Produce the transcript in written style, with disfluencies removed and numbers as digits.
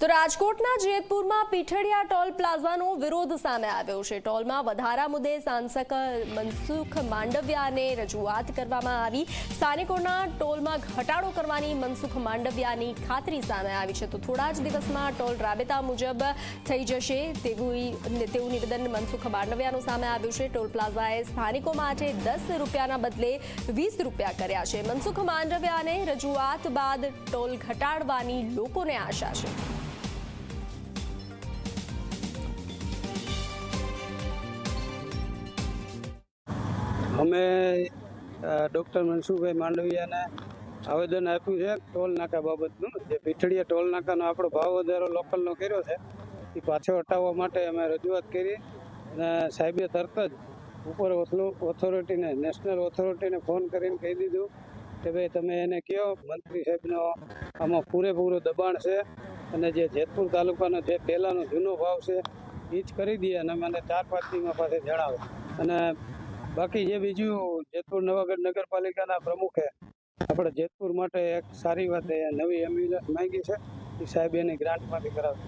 તો રાજકોટના જેતપુરમાં પીઠડિયા ટોલ પ્લાઝાનો વિરોધ સામે આવ્યો છે। ટોલમાં વધારા મુદ્દે સાંસદ મનસુખ માંડવિયાને રજૂઆત કરવામાં આવી। સ્થાનિકોના ટોલમાં ઘટાડો કરવાની મનસુખ માંડવિયાની ખાતરી સામે આવી છે। તો થોડા જ દિવસમાં ટોલ રાબેતા મુજબ થઈ જશે તેવું નિવેદન મનસુખ માંડવિયાનું સામે આવ્યું છે। ટોલ પ્લાઝાએ સ્થાનિકો માટે 10 રૂપિયાના બદલે 20 રૂપિયા કર્યા છે। મનસુખ માંડવિયાને રજૂઆત બાદ ટોલ ઘટાડવાની લોકોને આશા છે। અમે ડૉક્ટર મનસુખભાઈ માંડવિયાને આવેદન આપ્યું છે ટોલ નાકા બાબતનું। જે પીઠડિયા ટોલ નાકાનો આપણો ભાવ વધારો લોકલનો કર્યો છે એ પાછો હટાવવા માટે અમે રજૂઆત કરી અને સાહેબે તરત જ ઉપર ઓથોરિટીને નેશનલ ઓથોરિટીને ફોન કરીને કહી દીધું કે ભાઈ તમે એને કહો મંત્રી સાહેબનો આમાં પૂરેપૂરું દબાણ છે અને જે જેતપુર તાલુકાનો જે પહેલાંનો જૂનો ભાવ છે એ જ કરી દે અને મને 4-5 દિવસમાં પાસે જણાવે। અને બાકી જે બીજું જેતપુર નવાગઢ નગરપાલિકાના પ્રમુખે આપણે જેતપુર માટે એક સારી વાત નવી એમ્બ્યુલન્સ માંગી છે એ સાહેબ એની ગ્રાન્ટમાંથી કરાવે।